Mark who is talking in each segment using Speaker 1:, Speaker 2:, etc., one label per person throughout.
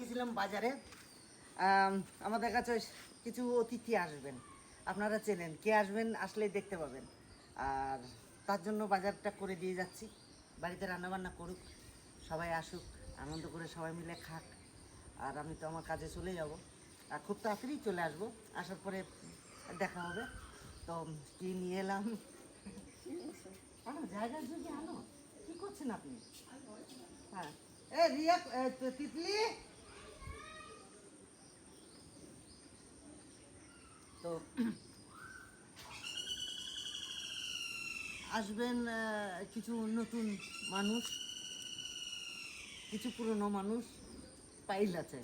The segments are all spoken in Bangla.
Speaker 1: গিয়েছিলাম বাজারে। আমাদের কাছে কিছু অতিথি আসবেন, আপনারা চেনেন, কে আসবেন আসলেই দেখতে পাবেন। আর তার জন্য বাজারটা করে দিয়ে যাচ্ছি। বাড়িতে রান্নাবান্না করুক, সবাই আসুক, আনন্দ করে সবাই মিলে খাক। আর আমি তো আমার কাজে চলে যাব, আর খুব তাড়াতাড়ি চলে আসবো। আসার পরে দেখা হবে। তো কি নিয়ে এলাম, আনো জায়গার জন্য আনো। কি করছেন আপনি? হ্যাঁ, এ রিয়া, তিতলি। তো আসবেন কিছু নতুন মানুষ, কিছু পুরনো মানুষ, পাইল আছে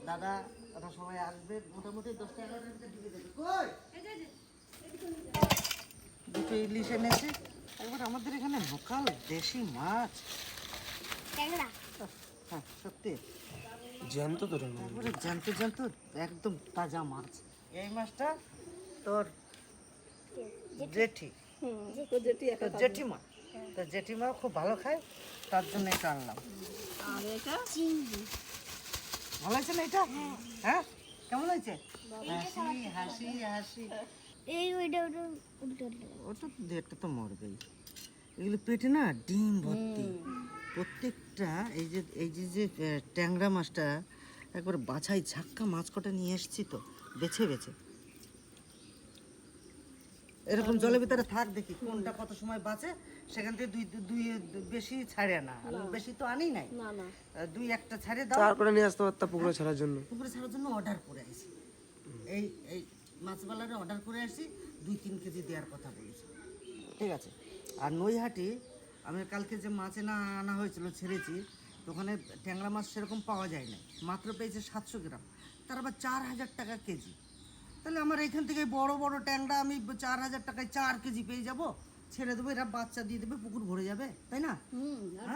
Speaker 1: দাদা, ওরা সবাই আসবে মোটামুটি 10-11টার ভিতরে ঢুকে দেবে। কই দুটো ইলিশ এনেছে। একবার আমাদের এখানে লোকাল দেশি মাছ, হ্যাঁ সত্যি
Speaker 2: জ্যান্ত তো
Speaker 1: একবারে জ্যান্ত জ্যান্ত, একদম তাজা মাছ। এই মাছটা তোর জেঠি, জেঠিমা, তো জেঠিমা খুব ভালো খায়, তার জন্য এটা আনলাম।
Speaker 3: আর এটা চিংড়ি।
Speaker 1: ভালো হয়েছে না এটা? হ্যাঁ, কেমন হয়েছে? হাসি হাসি হাসি।
Speaker 3: এই ওইটা ওটা উল্টো
Speaker 1: ওটা এটা তো মরবেই। এগুলো পেটে না ডিম ভর্তি প্রত্যেকটা। এই যে ট্যাংরা মাছটা একবার বাছাই ঝাক্কা মাছ কটা নিয়ে এসেছি তো, বেছে বেছে। এরকম জলের ভিতরে থাক, দেখি কোনটা কত সময় বাঁচে, সেখান থেকে দুই বেশি ছাড়ে না। আমি বেশি তো আনি নাই,
Speaker 3: না না
Speaker 1: 2-1টা ছাড়ে দাও।
Speaker 2: চার করে নিয়ে আসতে পারতাম পুকুরে ছাড়ার জন্য।
Speaker 1: পুকুরে ছাড়ার জন্য অর্ডার করে আসি, এই এই মাছওয়ালারে অর্ডার করে আসি, 2-3 কেজি দেওয়ার কথা বলেছি, ঠিক আছে। আর নৈহাটি আমি কালকে যে মাছ আনা হয়েছিল, ছেড়েছি, তো ওখানে ট্যাংরা মাছ সেরকম পাওয়া যায় না, মাত্র পেয়েছে 700 গ্রাম, তার আবার 4000 টাকা কেজি। তাহলে আমার এখান থেকে বড় বড় ট্যাংরা আমি 4000 টাকায় 4 কেজি পেয়ে যাব, ছেড়ে দেবো, এরা বাচ্চা দিয়ে দেবে, পুকুর ভরে যাবে, তাই না?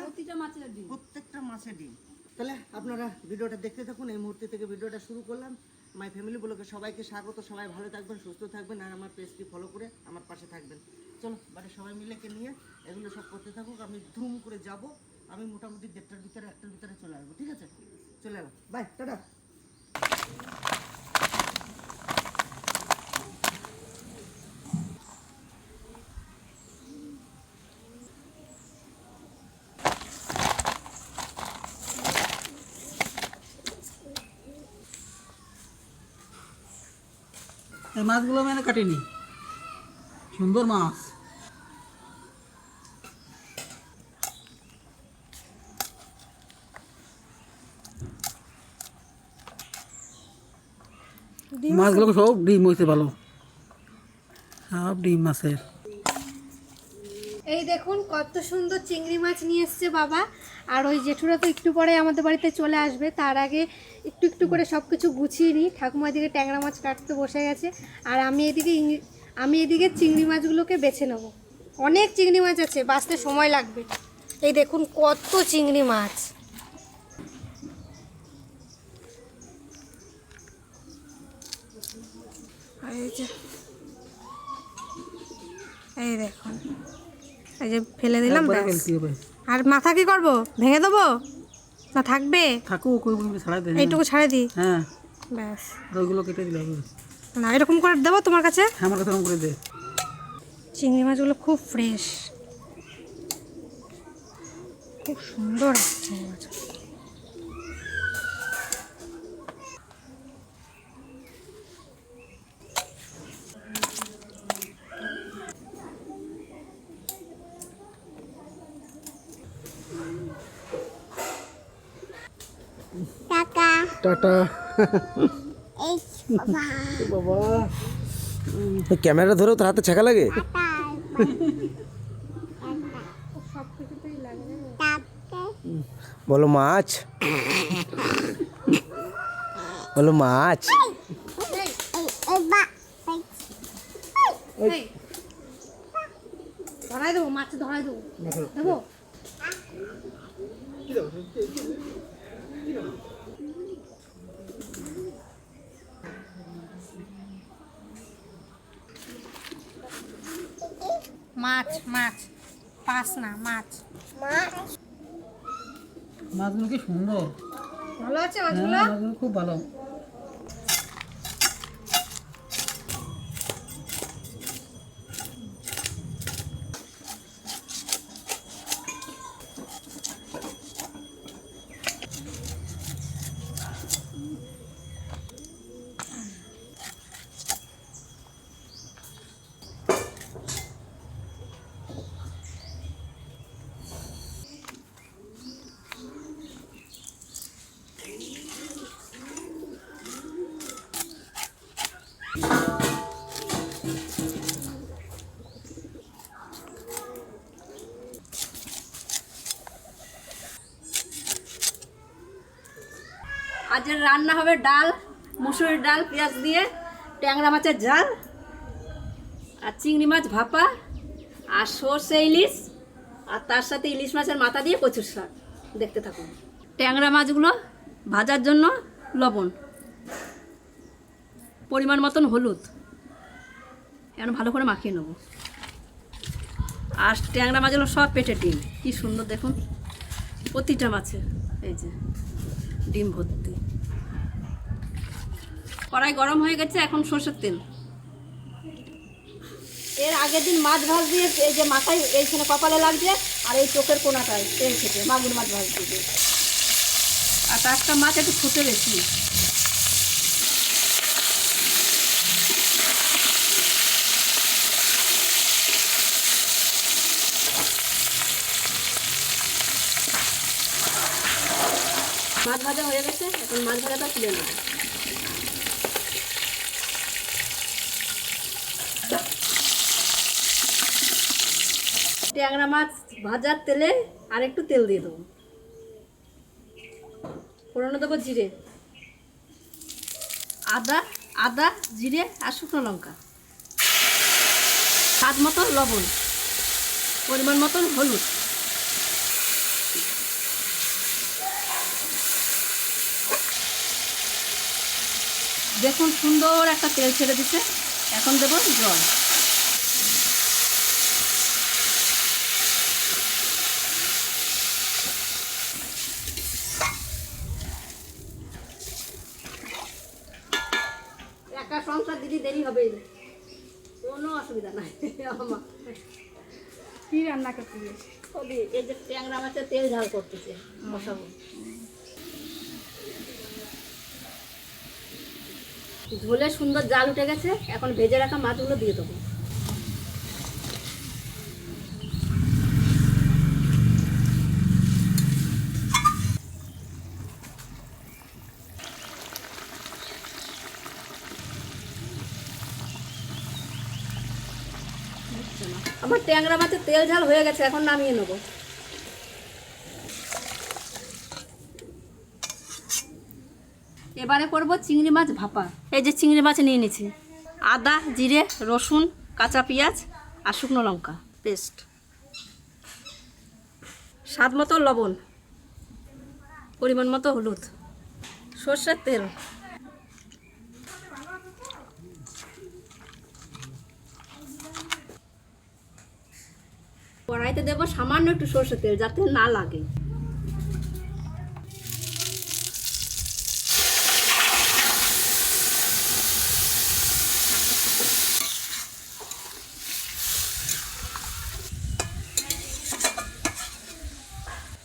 Speaker 3: প্রতিটা মাছের ডিম।
Speaker 1: প্রত্যেকটা মাছের ডিম। তাহলে আপনারা ভিডিওটা দেখতে থাকুন। এই মুহূর্তে থেকে ভিডিওটা শুরু করলাম। মাই ফ্যামিলি ব্লগে সবাইকে স্বাগত। সবাই ভালো থাকবেন, সুস্থ থাকবেন, আর আমার পেজটি ফলো করে আমার পাশে থাকবেন। চলো বাড়ির সবাই মিলেকে নিয়ে এগুলো সব করতে থাকুক, আমি ধুম করে যাব। আমি মোটামুটি 1:30টার ভিতরে 1টার ভিতরে চলে আসবো, ঠিক আছে? চলে এলাম, বাই, টাটা।
Speaker 4: এই মাছগুলো আমি কাটিনি, সুন্দর মাছ। মাছগুলো সব ডিম হয়েছে ভালো, সব ডিম মাছের।
Speaker 5: এই দেখুন কত সুন্দর চিংড়ি মাছ নিয়ে এসছে বাবা। আর ওই জেঠুরা তো একটু পরে আমাদের বাড়িতে চলে আসবে, তার আগে একটু একটু করে সব কিছু গুছিয়ে নিই। ঠাকুমা এদিকে ট্যাংরা মাছ কাটতে বসে গেছে, আর আমি এদিকে চিংড়ি মাছগুলোকে বেছে নেব। অনেক চিংড়ি মাছ আছে, বাছতে সময় লাগবে। এই দেখুন কত চিংড়ি মাছ। এই দেখুন, এই যে ফেলে দিলাম, আর মাথা কি করব, ভেঙে দেবো না থাকবে?
Speaker 4: থাকুক, ছাড়াই দে।
Speaker 5: এইটুকু ছাড়ে দিই,
Speaker 4: হ্যাঁ,
Speaker 5: ব্যাস।
Speaker 4: ওইগুলো কেটে দিলে হবে
Speaker 5: না এরকম করে দেবো তোমার কাছে?
Speaker 4: হ্যাঁ, আমার কাছে এরকম করে দে।
Speaker 5: চিংড়ি মাছগুলো খুব ফ্রেশ, খুব সুন্দর চিংড়ি মাছ।
Speaker 2: টাটা। বাবা, ক্যামেরা ধরেও তোর হাতে ছেঁকা লাগে। বলো মাছ, বলো মাছ।
Speaker 5: ধরাই দেবো, মাছ ধরাই দেবো, দেবো। মাছ মাছ, পাস না, মাছ।
Speaker 4: মাছগুলো কি সুন্দর।
Speaker 5: ভালো আছে মাছগুলো?
Speaker 4: হ্যাঁ, মাছগুলো খুব ভালো।
Speaker 3: আজের রান্না হবে ডাল, মুসুরির ডাল পেঁয়াজ দিয়ে, ট্যাংরা মাছের ঝাল, আর চিংড়ি মাছ ভাপা, আর সর্ষে ইলিশ, আর তার সাথে ইলিশ মাছের মাথা দিয়ে কচুর শাক। দেখতে থাকুন। ট্যাংরা মাছগুলো ভাজার জন্য লবণ, পরিমাণ মতন হলুদ, এখন ভালো করে মাখিয়ে নেব। আর ট্যাংরা মাছগুলো সব পেটে ডিম, কি সুন্দর দেখুন, প্রতিটা মাছের এই যে ডিম ভর্তি। কড়াই গরম হয়ে গেছে, এখন সরষের তেল। এর আগের দিন মাছ ভাজ দিয়ে এই যে মাথায় এইখানে কপালে লাগছে, আর এই চোখের কোনাটায় তেল খেতে মাগুর মাছ ভাজ দিয়ে। আর টাটকা মাছ একটু ফুটে বেশি। মাছ ভাজা হয়ে গেছে, এখন মাছ ভাজাটা তুলে নেব। ট্যাংরা মাছ ভাজার তেলে আর একটু তেল দিয়ে দেবো। ফোড়নে দেবো জিরে, আদা জিরে আর শুকনো লঙ্কা, স্বাদ মতো লবণ, পরিমাণ মতন হলুদ। দেখুন সুন্দর একটা তেল ছেড়ে দিচ্ছে, এখন দেবো জল। একা সংসার দিদি দেরি হবেই, কোনো অসুবিধা নাই। আমার
Speaker 5: কি রান্না করতে গেছে?
Speaker 3: এই যে ট্যাংরা মাছের তেল ঝাল করতেছে, বসাবো। ঝোলে সুন্দর জাল উঠে গেছে, এখন ভেজে রাখা মাছগুলো দিয়ে দেবো। আমার ট্যাংরা মাছের তেল ঝাল হয়ে গেছে, এখন নামিয়ে নেবো। এবারে করব চিংড়ি মাছ ভাপা। এই যে চিংড়ি মাছ নিয়ে নিয়েছি, আদা জিরে রসুন কাঁচা পেঁয়াজ আর শুকনো লঙ্কা পেস্ট, স্বাদ মতো লবণ, পরিমাণ মতো হলুদ, সর্ষের তেল, কড়াইতে দেবো সামান্য একটু সর্ষের তেল যাতে না লাগে।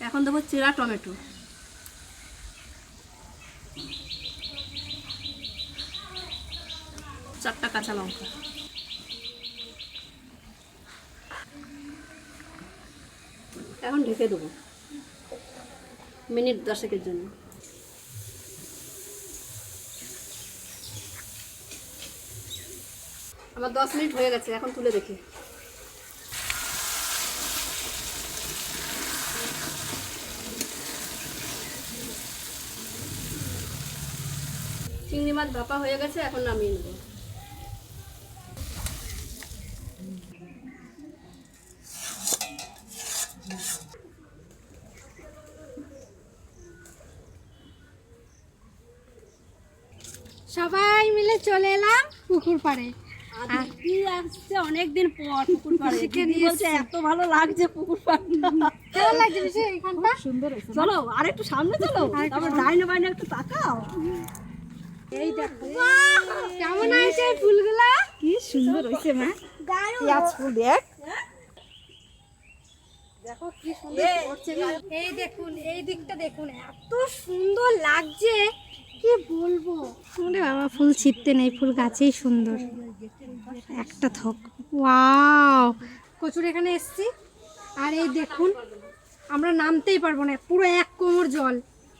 Speaker 3: এখন দেবো চেরা টমেটো, চারটা কাঁচা লঙ্কা, এখন ঢেকে দেবো মিনিট 10 জন্য। আমার 10 মিনিট হয়ে গেছে, এখন তুলে দেখি। চিংড়ি মাছ ভাপা হয়ে গেছে, এখন নামিয়ে নেব।
Speaker 5: সবাই মিলে চলে এলাম পুকুর পাড়ে।
Speaker 3: আর আসছে অনেকদিন পর পুকুর পাড়ে।
Speaker 5: পিসিকে
Speaker 3: দিদি
Speaker 5: নিয়ে
Speaker 3: বলছে
Speaker 5: এসছে।
Speaker 3: এত ভালো লাগছে পুকুর পাড়টা।
Speaker 5: কেমন লাগছে পিসি এখানটা?
Speaker 3: চলো আর একটু সামনে চলো, তারপর ডাইনে বাইনে একটু তাকাও।
Speaker 5: এই দেখো কেমন হয়েছে এই ফুলগুলা?
Speaker 3: কি সুন্দর হয়েছে মা।
Speaker 5: পেঁয়াজ ফুল দেখ, দেখো কি সুন্দর ফুটছে। এই দেখুন, এই দিকটা দেখুন, এত সুন্দর লাগছে কি বলবো। ওরে বাবা, ফুল ছিটতে নেই, ফুল গাছেই সুন্দর একটা থক। ওয়াও, কচুর এখানে এসছি আর এই দেখুন আমরা নামতেই পারবো না, পুরো এক কোমর জল।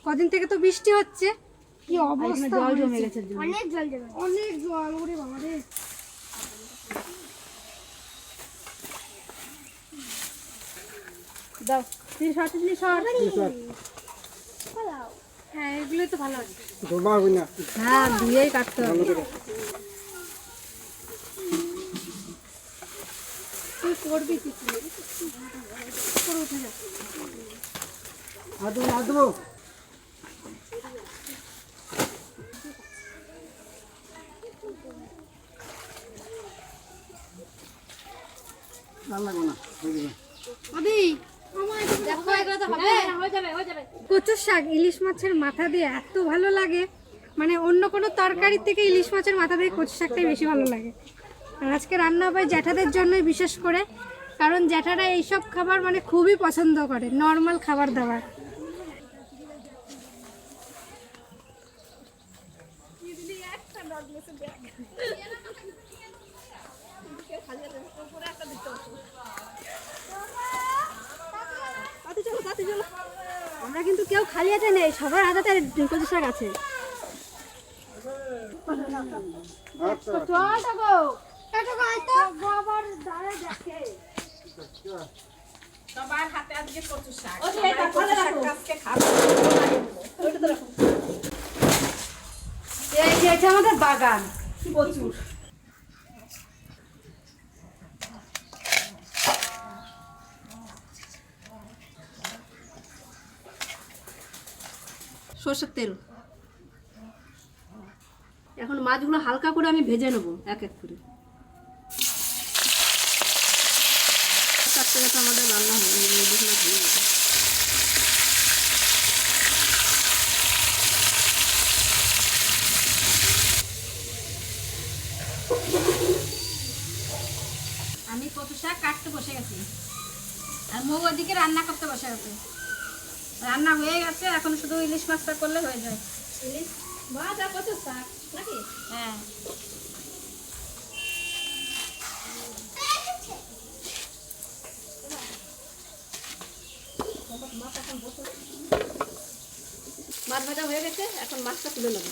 Speaker 5: কদিন থেকে তো বৃষ্টি হচ্ছে, কি অবস্থা, জল জমে গেছে, অনেক জল জমে, অনেক জল। ওরে বাবা রে,
Speaker 3: দাও তিন শর্ট তিন শর্ট।
Speaker 5: হ্যাঁ এগুলোই তো ভালো আছে।
Speaker 3: হ্যাঁ ধুয়েই কাটতে হবে।
Speaker 5: তুই করবি কিছু, করে উঠে যা। আদি, দেখো এগুলো তো হবে।
Speaker 3: হয়ে যাবে হয়ে যাবে।
Speaker 5: কচুর শাক ইলিশ মাছের মাথা দিয়ে এত ভালো লাগে, মানে অন্য কোনো তরকারি থেকে ইলিশ মাছের মাথা দিয়ে কচু শাকটাই বেশি ভালো লাগে। আর আজকে রান্না হবে জ্যাঠাদের জন্যই বিশেষ করে, কারণ জ্যাঠারা এইসব খাবার মানে খুবই পছন্দ করে, নর্মাল খাবার দাবার।
Speaker 3: আমরা কিন্তু কেউ খালি হাতে নেই, সবার হাতে কচু শাক আছে।
Speaker 5: এই যে এটা আমাদের বাগান
Speaker 3: প্রচুর সর্ষের তেল। এখন মাছগুলো হালকা করে আমি ভেজে নেবো এক এক করে। চারটে কথা আমাদের রান্না হবে, ইলিশ মাছ ভেজে নেবো।
Speaker 5: আমি কচু শাক কাটতে বসে গেছি আর মৌ ওদিকে রান্না করতে বসে গেছে। রান্না হয়ে গেছে, এখন শুধু ইলিশ মাছটা করলে হয়ে যায়।
Speaker 3: ইলিশ মাছ আর কচু শাক নাকি?
Speaker 5: হ্যাঁ
Speaker 3: মাছ ভাজা হয়ে গেছে, এখন মাছটা তুলে নেবো।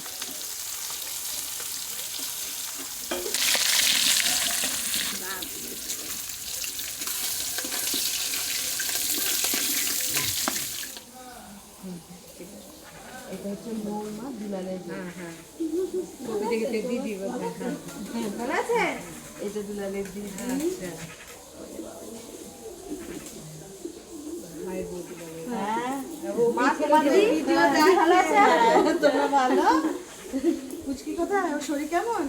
Speaker 1: পুচকি কোথায়, ওর শরীর কেমন?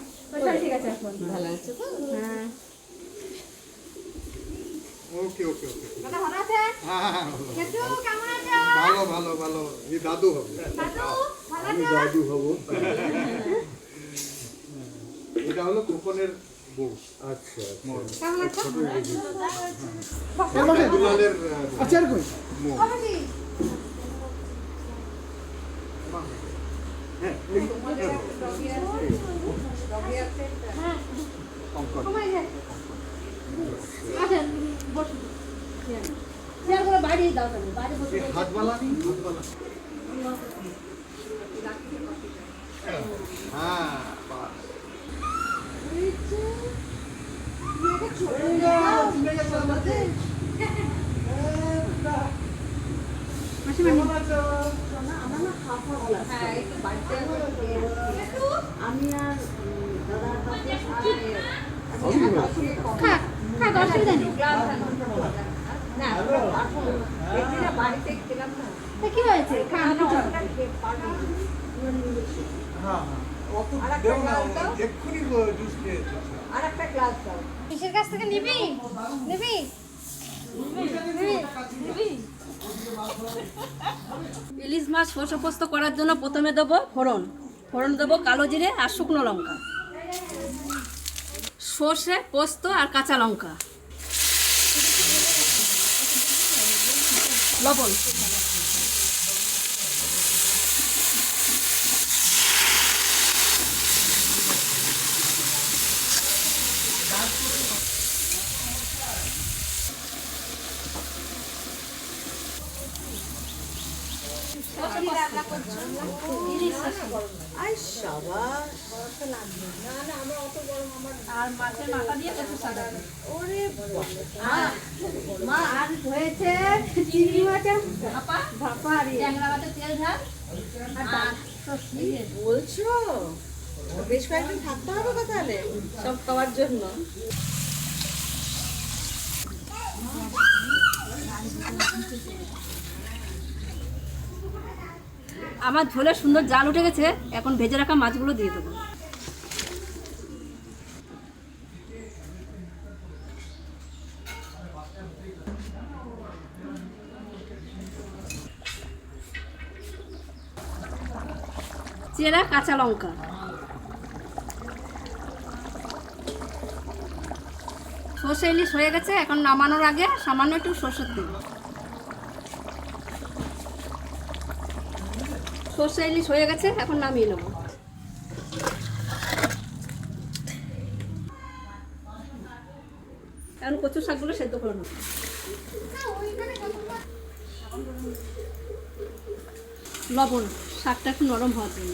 Speaker 3: ঠিক আছে এখন
Speaker 1: ভালো আছে তো?
Speaker 3: হ্যাঁ।
Speaker 6: ওকে ওকে ওকে
Speaker 5: দাদা ভালো আছে?
Speaker 6: হ্যাঁ
Speaker 5: কেতু কেমন আছো?
Speaker 6: ভালো ভালো ভালো এই দাদু হবে
Speaker 5: দাদু ভালো
Speaker 6: আমি দাদু হব এটা হলো কোকনের বউ আচ্ছা
Speaker 5: কেমন আছো?
Speaker 6: দুলালের
Speaker 2: আচার কই
Speaker 5: বাবাজি কমাই যায়। আচ্ছা বসুন।
Speaker 3: চেয়ারগুলো বাইরে দাও তুমি, বাইরে বসে।
Speaker 6: হাত বালা নেই হাত বালা হ্যাঁ বাস
Speaker 5: খাক খাক, অসুবিধা নেই। তা কি হয়েছে? খান কিছু।
Speaker 6: হ্যাঁ অত দেও না এক্ষুনি জুস খেয়ে
Speaker 5: পিসের কাছ থেকে নিবি নিবি
Speaker 3: ইলিশ মাছ সর্ষে পোস্ত করার জন্য প্রথমে দেবো ফোড়ন দেবো কালো জিরে আর শুকনো লঙ্কা, সর্ষে পোস্ত আর কাঁচা লঙ্কা, লবণ।
Speaker 1: আই সাবাস।
Speaker 3: আর মাছের মাথা দিয়ে কচু সাদা
Speaker 1: ওরে
Speaker 5: আর হয়েছে চিংড়ি মাছের
Speaker 3: ভাপা,
Speaker 5: ভাপা আর ইয়ে।
Speaker 3: ট্যাংরা মাছের তেল ঝাল আর
Speaker 1: কি বলছো? বেশ কয়েকদিন থাকতে হবে তো তাহলে সব খাওয়ার জন্য।
Speaker 3: আমার ঝোলে সুন্দর জাল উঠে গেছে, এখন ভেজে রাখা মাছগুলো দিয়ে দেবো। চেরা কাঁচা লঙ্কা, সর্ষে ইলিশ হয়ে গেছে, এখন নামানোর আগে সামান্য একটু সর্ষের তেল। সর্ষে ইলিশ হয়ে গেছে, এখন নামিয়ে নেব। এখন কচু শাকগুলো সেদ্ধ করে নেব। লবণ, শাকটা একটু নরম হওয়ার জন্য।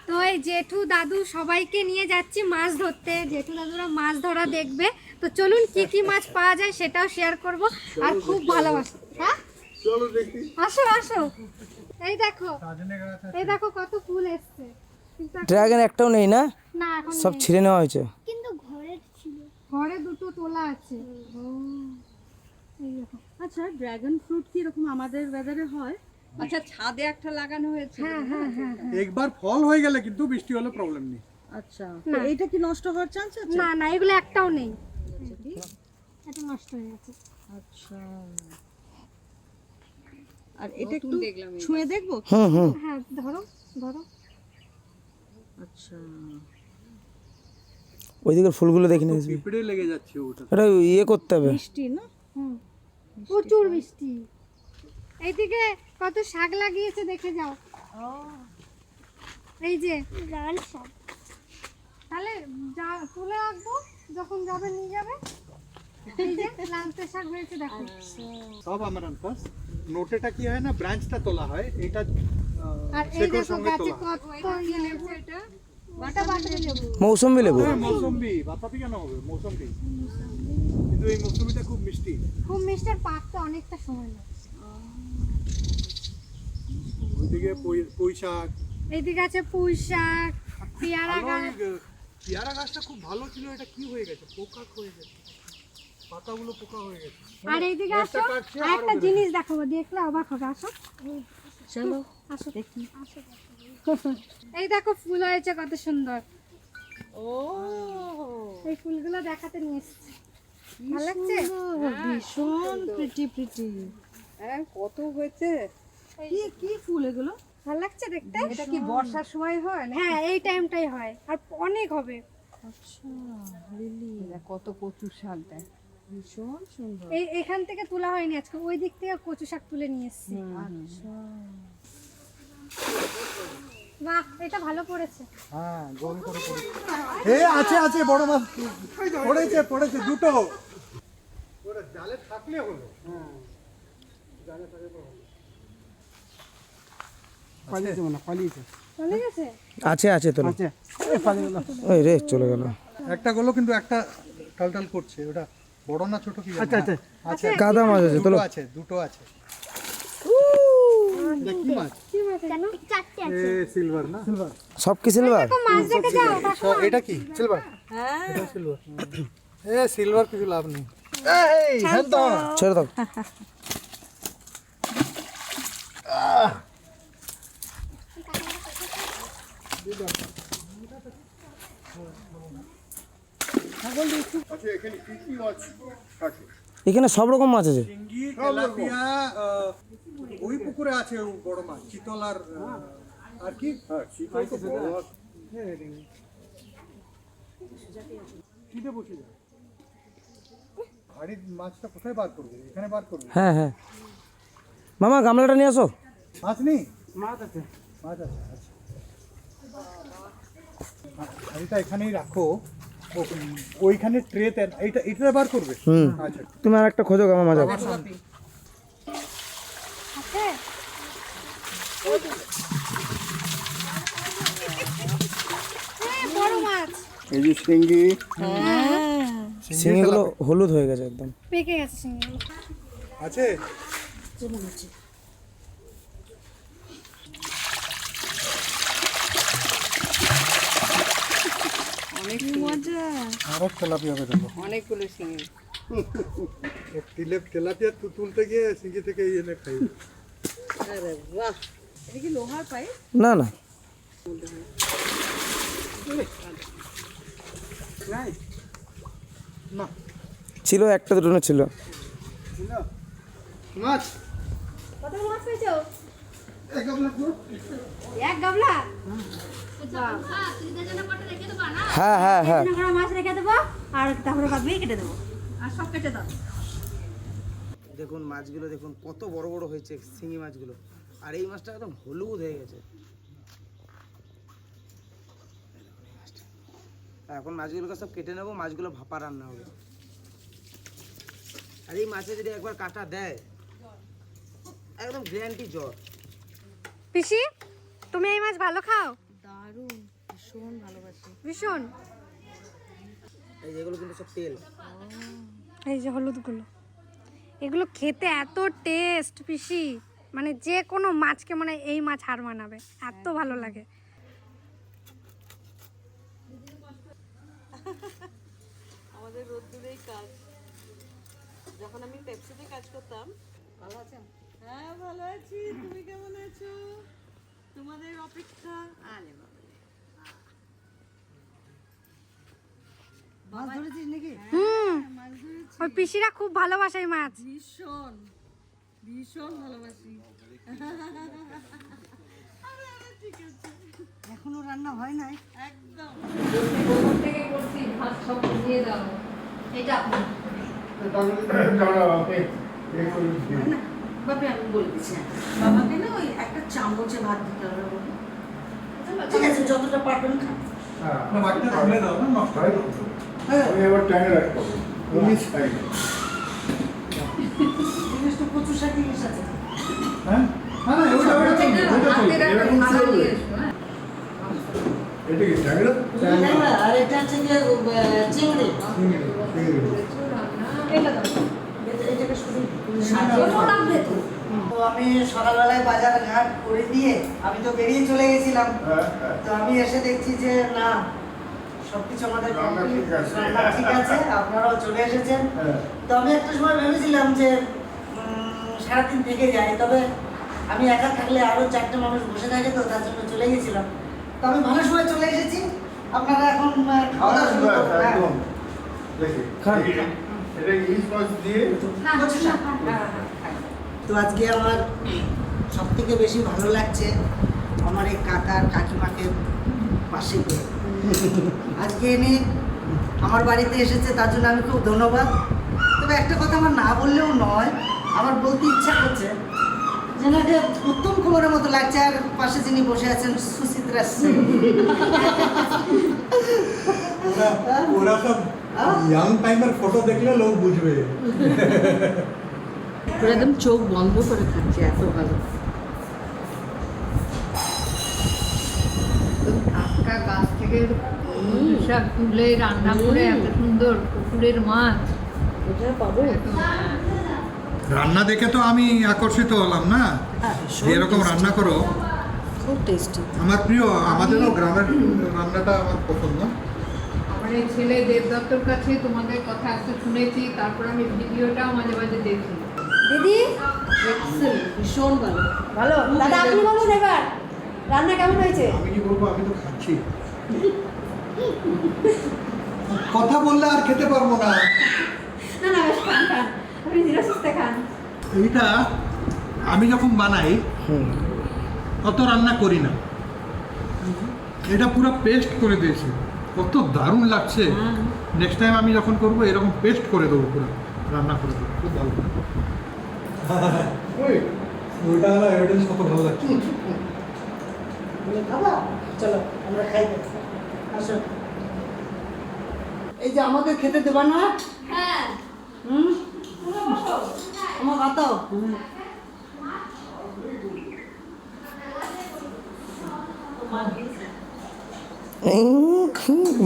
Speaker 5: তো এই জেঠু দাদু সবাইকে নিয়ে যাচ্ছি মাছ ধরতে, জেঠু দাদুরা মাছ ধরা দেখবে। তো চলুন কি কি মাছ পাওয়া যায় সেটাও শেয়ার করব, আর খুব ভালোবাসি। হ্যাঁ
Speaker 6: চলো দেখি।
Speaker 5: আসো আসো, এই দেখো এই দেখো কত ফুল এসছে। কিন্তু এখন-
Speaker 2: ড্রাগন একটাও নেই না,
Speaker 5: না এখন
Speaker 2: সব
Speaker 5: নেই।
Speaker 2: ছিঁড়ে নেওয়া হয়েছে।
Speaker 5: কিন্তু ঘরে ছিল, ঘরে দুটো তোলা আছে। এই দেখো।
Speaker 7: আচ্ছা, ড্রাগন ফ্রুট কি এরকম আমাদের ওয়েদারে হয়? আচ্ছা, ছাদে একটা লাগানো হয়েছে।
Speaker 5: হ্যাঁ হ্যাঁ হ্যাঁ হ্যাঁ।
Speaker 6: একবার ফল হয়ে গেলে কিন্তু বৃষ্টি হলে প্রবলেম নেই।
Speaker 7: আচ্ছা, তো এইটা কি নষ্ট হওয়ার চান্স আছে?
Speaker 5: না না, এগুলো একটাও নেই, এটা নষ্ট হয়ে গেছে।
Speaker 7: আচ্ছা, আর এটা একটু ছুঁয়ে দেখবো?
Speaker 2: হুম হুম।
Speaker 5: হ্যাঁ ধরো ধরো।
Speaker 7: আচ্ছা,
Speaker 2: ওইদিকের ফুলগুলো দেখে নিয়েছি,
Speaker 6: পিঁপড়ে লেগে যাচ্ছে ওটা।
Speaker 2: এটা ইয়ে করতে হবে।
Speaker 7: মিষ্টি না?
Speaker 5: হুম, প্রচুর মিষ্টি। এইদিকে কত শাক লাগিয়েছে দেখে যাও। এই যে লাল শাক, তাহলে যা তুলে রাখবো, যখন যাবে নিয়ে যাবে। এই যে লালতে শাক হয়েছে দেখো।
Speaker 6: সব আমারান্থাস নোটেটা কি হয় না, ব্রাঞ্চটা তোলা হয়, এটা
Speaker 5: আর এই
Speaker 6: শেকড়
Speaker 5: দেখো
Speaker 6: সঙ্গে
Speaker 5: গাছে
Speaker 6: তোলা।
Speaker 5: কত ইয়ে লেবু, এটা বাটালি লেবু।
Speaker 2: মৌসুম্বি লেবু।
Speaker 6: হ্যাঁ, মৌসুম্বি। বাতাবি কেন হবে? মৌসুম্বি। কিন্তু এই মৌসুম্বিটা খুব মিষ্টি।
Speaker 5: খুব মিষ্টি, আর পাকতে অনেকটা সময় লাগে।
Speaker 6: ওইদিকে পুঁই শাক।
Speaker 5: এইদিকে আছে পুঁই শাক, পেয়ারা
Speaker 6: ভালো,
Speaker 5: গাছ।
Speaker 6: পেয়ারা গাছটা খুব ভালো ছিল, এটা কি হয়ে গেছে? পোকা হয়ে গেছে, পাতাগুলো পোকা হয়ে গেছে।
Speaker 5: আর এইদিকে আসো,
Speaker 6: একটা কাটছে,
Speaker 5: আর
Speaker 6: আরো
Speaker 5: একটা
Speaker 6: বেরোবে।
Speaker 5: জিনিস দেখাবো, দেখলে অবাক হবে। আসো
Speaker 7: চলো
Speaker 5: আসো
Speaker 7: দেখি।
Speaker 5: আসো। এই দেখো ফুল হয়েছে কত সুন্দর।
Speaker 7: ও,
Speaker 5: এই ফুলগুলো দেখাতে নিয়ে এসেছি। ভালো লাগছে?
Speaker 7: ভীষণ প্রিটি প্রিটি। হ্যাঁ, কত হয়েছে। কি কি ফুল এগুলো?
Speaker 5: ভালো লাগছে দেখতে?
Speaker 7: এটা কি বর্ষার সময় হয় না?
Speaker 5: হ্যাঁ, এই টাইমটাই হয়, আর অনেক হবে।
Speaker 7: আচ্ছা, লিলি কত কচু শাক দেয়, ভীষণ সুন্দর।
Speaker 5: এই এখান থেকে তোলা হয়নি আজকে, ওই দিক থেকে কচু শাক তুলে নিয়ে এসেছি।
Speaker 7: আচ্ছা,
Speaker 5: বাহ, এটা ভালো পড়েছে।
Speaker 6: হ্যাঁ, গোল করে পড়েছে। আছে আছে, বড় মাছ পড়েছে দুটো। ওরা জালে থাকলে হলো। জালে থাকলে তো হলো।
Speaker 5: চলে গেছে?
Speaker 2: আছে আছে তো, ওই রে চলে গেল।
Speaker 6: একটা গেল, কিন্তু একটা টালটাল করছে। ওটা বড় না ছোট কি জানি? আচ্ছা আচ্ছা আচ্ছা,
Speaker 2: কাদা মাছ আছে, তোলো।
Speaker 6: দুটো আছে। দেখি মাছ।
Speaker 5: কি মাছ কেন?
Speaker 6: এ সিলভার না?
Speaker 2: সব কি সিলভার?
Speaker 5: মাছ দেখে যাও।
Speaker 6: এটা কি সিলভার? হ্যাঁ, এটা সিলভার। এ সিলভার কিছু লাভ নেই। এই শান্ত।
Speaker 2: ছেড়ে দাও।
Speaker 6: আচ্ছা এখানে কি কি মাছ থাকে?
Speaker 2: এখানে সব রকম মাছ আছে।
Speaker 6: চিংড়ি, তেলাপিয়া, ওই পুকুরে আছে বড় মাছ, চিতল আর কি? হ্যাঁ, চিতল তো বড় মাছ। কিনে বসে যায়। হাড়ির মাছটা কোথায় বার করবে? এখানে বার করবে?
Speaker 2: হ্যাঁ হ্যাঁ মামা গামলাটা নিয়ে আসো।
Speaker 6: মাছ নেই?
Speaker 4: মাছ আছে।
Speaker 6: মাছ আছে, আচ্ছা। হাড়িটা এখানেই রাখো, ওইখানে ট্রেতে এটা বার করবে? আচ্ছা,
Speaker 2: তুমি আর একটা খোঁজো মামা মাছ আছে।
Speaker 5: আছে বড় মাছ
Speaker 6: এই যে শিঙ্গি।
Speaker 2: শিঙিগুলো হলুদ হয়ে গেছে একদম।
Speaker 5: পেকে গেছে শিঙিগুলো।
Speaker 6: আছে? আরো তেলাপিয়া বেরোলো।
Speaker 7: অনেকগুলো শিঙি।
Speaker 6: তেলাপিয়া তুলতে গিয়ে শিঙ্গি থেকে এনে খাই।
Speaker 7: আরে বাহ, এটা কি লোহার পাইপ?
Speaker 2: না না
Speaker 6: না,
Speaker 2: ছিল, একটা দুটো ছিল।
Speaker 6: মাছ
Speaker 5: কত মাছ পেয়েছো?
Speaker 6: এক গামলা পুরো।
Speaker 5: এক গামলা?
Speaker 2: হ্যাঁ হ্যাঁ হ্যাঁ
Speaker 5: মাছ রেখে দেবো আর তারপরে ভাবি কেটে দেবো।
Speaker 3: আর সব কেটে দাও।
Speaker 2: দেখুন মাছগুলো দেখুন কত বড় বড় হয়েছে শিঙি মাছগুলো, আর এই মাছটা একদম হলুদ হয়ে গেছে। এখন মাছগুলোকে সব কেটে নেবো, মাছগুলো ভাপা রান্না হবে। আর এই মাছে যদি একবার কাটা দেয় একদম গ্যারান্টি জ্বর।
Speaker 5: পিসি, তুমি এই মাছ ভালো খাও?
Speaker 7: দারুণ, ভীষণ ভালোবাসি।
Speaker 5: ভীষণ।
Speaker 2: এই যেগুলো কিন্তু সব তেল।
Speaker 5: এই যে হলুদগুলো, এগুলো খেতে এত টেস্ট পিসি, মানে যে কোনো মাছকে মানে এই মাছ হার মানাবে, এত ভালো লাগে।
Speaker 7: আমাদের রোদ্দুরেই কাজ। যখন আমি পেপসিতে কাজ করতাম। ভালো আছেন? হ্যাঁ ভালো আছি, তুমি কেমন আছো? তোমাদের অপেক্ষা। আরে বাবা,
Speaker 1: মাছ ধরেছিস নাকি?
Speaker 5: ওই পিসিরা খুব ভালোবাসে এই মাছ।
Speaker 7: ভীষণ ভীষণ ভালোবাসি।
Speaker 1: এখনো রান্না হয় নাই?
Speaker 7: একদম।
Speaker 3: থেকে বলছি ভাত সব দিয়ে দাও। এটা আপনি
Speaker 1: বাপে আমি বলে দিচ্ছি, বাবাকে না ওই একটা চামচে ভাত দিতে হবে। ঠিক আছে, যতটা পারবেন খান। জিনিসটা প্রচুর সাথে জিনিস আছে।
Speaker 6: হ্যাঁ, এটা কি ট্যাংরা?
Speaker 1: আর এটা হচ্ছে যে চিংড়ি। তো আমি সকালবেলায় বাজার ঘাট করে দিয়ে আমি তো বেরিয়ে চলে গেছিলাম। তো আমি এসে দেখছি যে না, সবকিছু আমাদের complete, রান্না ঠিক আছে, আপনারাও চলে এসেছেন। তো আমি একটা সময় ভেবেছিলাম যে সারাদিন থেকে যাই, তবে আমি একা থাকলে আরো 4টে মানুষ বসে থাকে, তো তার জন্য চলে গেছিলাম। তো আমি ভালো সময় চলে এসেছি, আপনারা এখন খাওয়া দাওয়া শুরু করুন।
Speaker 6: এটা ইলিশ মাছ দিয়ে
Speaker 1: তো আজকে আমার সব থেকে বেশি ভালো লাগছে আমার এই কাকার কাকিমাকে পাশে পেয়ে। আজকে এনে আমার বাড়িতে এসেছে, তার জন্য আমি খুব ধন্যবাদ। তবে একটা কথা আমার না বললেও নয়, আমার বলতে ইচ্ছা করছে যে না, যে উত্তম কুমারের মতো লাগছে। আর পাশে যিনি বসে আছেন সুচিত্রা সেন।
Speaker 6: ওরা সব ইয়াং টাইমের ফটো দেখলে লোক বুঝবে।
Speaker 7: একদম চোখ বন্ধ করে খাচ্ছে, এত ভালো।
Speaker 8: টাটকা গাছ থেকে সব তুলে রান্না করে এত সুন্দর পুকুরের মাছ।
Speaker 6: রান্না দেখে তো আমি আকর্ষিত হলাম না, এরকম রান্না করো।
Speaker 7: খুব টেস্টি।
Speaker 6: আমার প্রিয়, আমাদেরও গ্রামের রান্নাটা আমার পছন্দ।
Speaker 8: আমার এই ছেলে দেবদত্তর কাছে তোমাদের কথা একটা শুনেছি, তারপর আমি ভিডিওটাও মাঝে মাঝে দেখি।
Speaker 5: দিদি
Speaker 7: ভীষণ ভালো।
Speaker 5: ভালো, দাদা আপনি বলুন এবার।
Speaker 3: রান্না কেমন হয়েছে?
Speaker 6: আমি কি বলবো, আমি তো খাচ্ছি। কথা বললে আর খেতে পারবো না।
Speaker 3: না না, বেশ খান খান, আপনি ধীরে সুস্থে খান।
Speaker 6: এইটা আমি যখন বানাই অত রান্না করি না, এটা পুরো পেস্ট করে দিয়েছি, কত দারুণ লাগছে। নেক্সট টাইম আমি যখন করবো এরকম পেস্ট করে দেবো, পুরো রান্না করে দেবো, খুব ভালো। ওইটা না, এটা কত ভালো লাগছে।
Speaker 1: খাবা? চলো আমরা খাই। আসো, এই যে আমাদের খেতে দেবা না?
Speaker 3: হ্যাঁ,
Speaker 1: হুম, আমার বাতাও।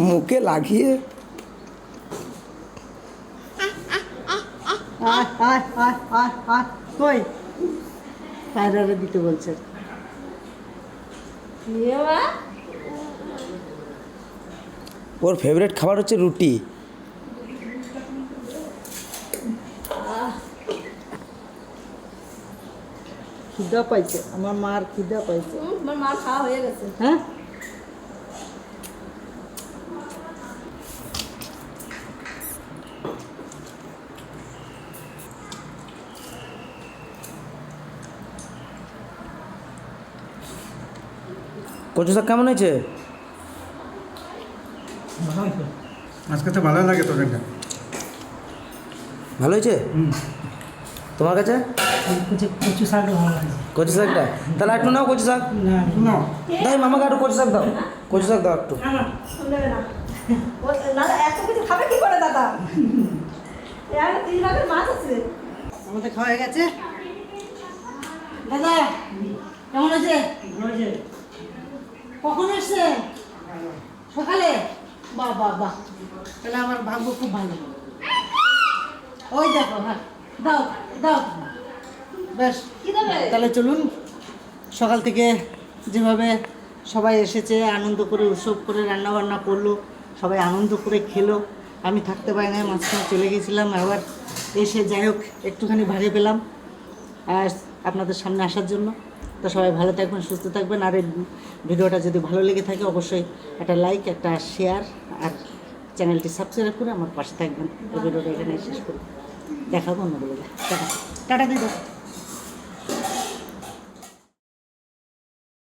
Speaker 2: মুখে লাগিয়ে
Speaker 1: আয় আয় আয় আয় আয়, কই পায়রারে দিতে বলছে।
Speaker 2: ওর ফেভারিট খাবার হচ্ছে রুটি।
Speaker 1: খিদা পাইছে, আমার মার খিদা পাইছে।
Speaker 3: আমার মার খাওয়া হয়ে গেছে।
Speaker 1: হ্যাঁ,
Speaker 2: কচু শাক কেমন হয়েছে?
Speaker 6: আজকে তো ভালো লাগে তরকারিটা।
Speaker 2: ভালো হয়েছে? তোমার কাছে?
Speaker 4: কচু শাক ভালো লাগে।
Speaker 2: কচু শাকটা তাহলে একটু নাও, কচু শাক দাও মামাকে, একটু কচু শাক দাও, কচু শাক দাও একটু।
Speaker 3: নেবে না, না এত কিছু খাবে কি করে দাদা? 3 ভাগের মাছ আছে।
Speaker 1: আমাদের খাওয়া হয়ে গেছে। দাদা কেমন আছে? কখন এসছে? সকালে? বাহ বাহ বাহ, তাহলে আমার ভাগ্য খুব ভালো। ওই দেখো, হ্যাঁ দাও দাও, বেশ।
Speaker 3: কি দেবে?
Speaker 1: তাহলে চলুন, সকাল থেকে যেভাবে সবাই এসেছে, আনন্দ করে উৎসব করে রান্না বান্না করলো, সবাই আনন্দ করে খেলো, আমি থাকতে পারি না, মাঝখানে চলে গেছিলাম। আবার এসে যাই হোক একটুখানি ভাগে পেলাম আর আপনাদের সামনে আসার জন্য। তো সবাই ভালো থাকবেন, সুস্থ থাকবেন। আর এই ভিডিওটা যদি ভালো লেগে থাকে অবশ্যই একটা লাইক, একটা শেয়ার আর চ্যানেলটি সাবস্ক্রাইব করে আমার পাশে থাকবেন। এই ভিডিওটা এখানে শেষ করি, দেখাবো অন্য বলে। টাটা টাটা দিয়ে দাও।